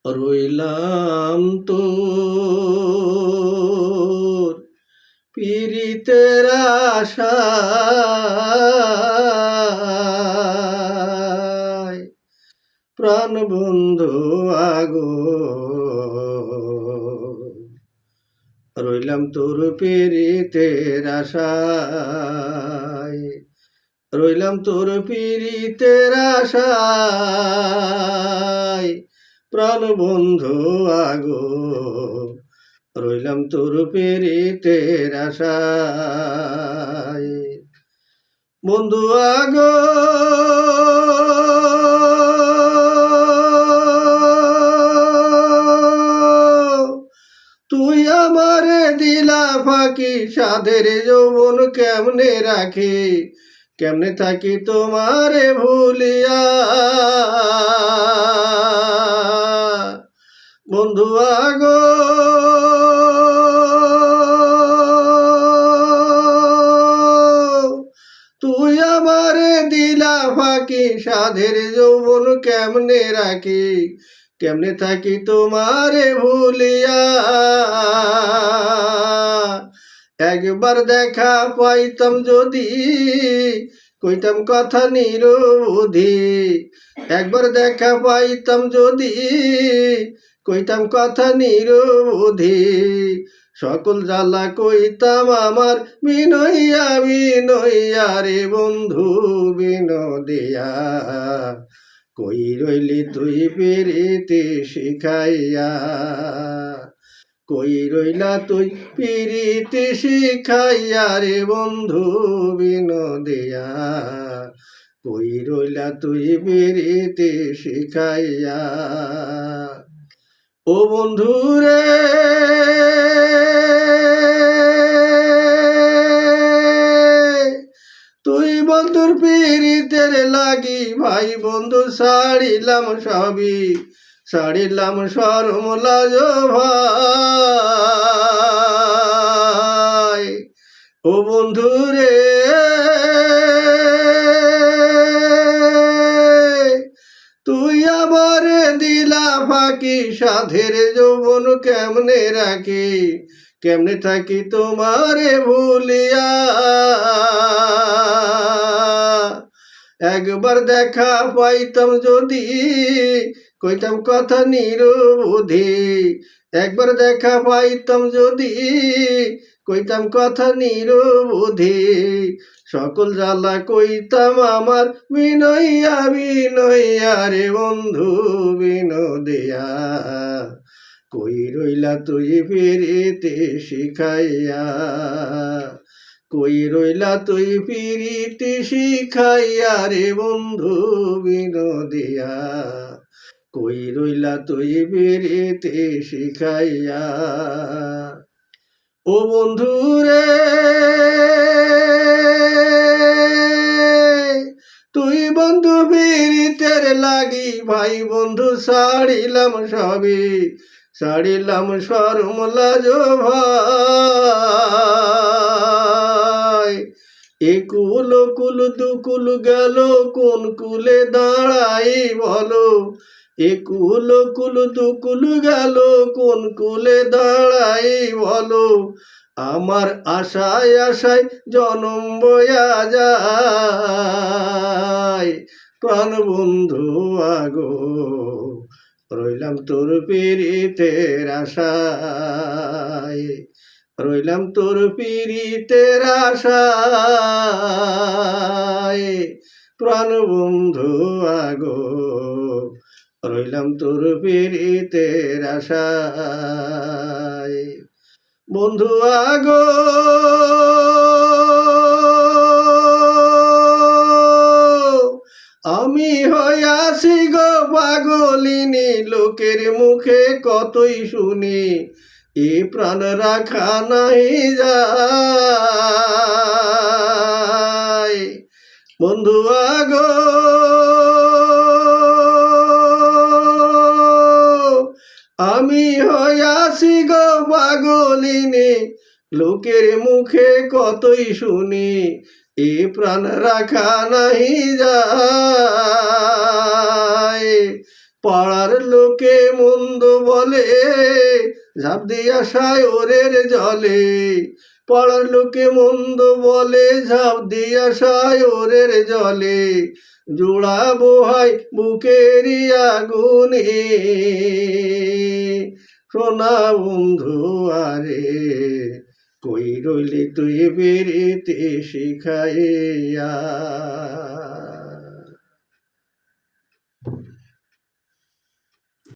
রইলাম তোর পীড়িতের আশায়, প্রাণ বন্ধু আগো রইলাম তোর পীড়িতের আশায়, রইলাম তোর পীড়িতের আশায়, প্রাণ বন্ধু আগো রইলাম তোর পীড়িতের আশায়। বন্ধু আগো তুই আমারে দিলা ফাঁকি, সাধের যৌবন কেমনে রাখি, কেমনে থাকি তোমারে ভুলিয়া। বন্ধু আগো তুই আমারে দিলা ফাঁকি, সাধের যৌবন কেমনে রাখি, কেমনে থাকি তোমারে ভুলিয়া। একবার দেখা পাইতাম যদি, কইতাম কথা নিরবধি। একবার দেখা পাইতাম যদি, কইতাম কথা নিরবধি। সকল জ্বালা কইতাম আমার বিনইয়া বিনইয়া রে বন্ধু বিনোদিয়া। কই রইলি তুই পিরিতি শিখাইয়া, কই রইলা তুই পিরিতি শিখাইয়া রে বন্ধু বিনোদিয়া। কই রইলা তুই পিরিতি শিখাইয়া। ও বন্ধু রে তুই বন্ধুর পীড়িতের লাগি, ভাই বন্ধু ছাড়িলাম সবই, ছাড়িলাম শরম লাজ ভাই। ও বন্ধু রে তুই আবার দিলা ফাঁকি, সাধের যৌবন কেমনে রাখি, কেমনে থাকি তোমারে ভুলিয়া। একবার দেখা পাইতাম যদি, কইতাম কথা নিরবধি। একবার দেখা পাইতাম যদি, কইতাম কথা নিরবধি। সকল জ্বালা কইতাম আমার বিনইয়া বিনইয়া রে বন্ধু বিনোদিয়া। কই রইলা তুই পিরিতি শিখাইয়া, কই রইলা তুই পিরিতি শিখাইয়া রে বন্ধু বিনোদিয়া। কই রইলা তুই পিরিতি শিখাইয়া। ও বন্ধু রে তুই বন্ধু পীড়িতের লাগি, ভাই বন্ধু ছাড়িলাম সবই, ছাড়িলাম শরম লাজ ভাই। একুল কুল দুকুল গেল কোন কুলে দাঁড়াই বলো, একুল কুল দুকুল গেল কোন কুলে দাঁড়াই বলো। আমার আশায় আশায় জনম বয়া যায়, প্রাণ বন্ধু আগো রইলাম তোর পীড়িতের আশায়, রইলাম তোর পীড়িতের আশায়, প্রাণ বন্ধু আগো রইলাম তোর পীড়িতের আশায়। বন্ধু আগো আমি হইয়াছি গো পাগলিনী, লোকের মুখে কতই শুনি, এ প্রাণ রাখা নাই যায়। বন্ধু আগো আমি হইয়াছি গো পাগলিনী, লোকের মুখে কতই শুনি, এ প্রাণ রাখা নাহি যায়। পাড়ার লোকে মন্দ বলে ঝাঁপ দিয়া সায়রের জলে, পাড়ার লোকে মন্দ বলে ঝাঁপ দিয়া সায়রের জলে, জোড়া বোহাই বুকেরই আগুনে, সোনা বন্ধু আরে কই রইলি তুই বেরিতে শিখাইয়া।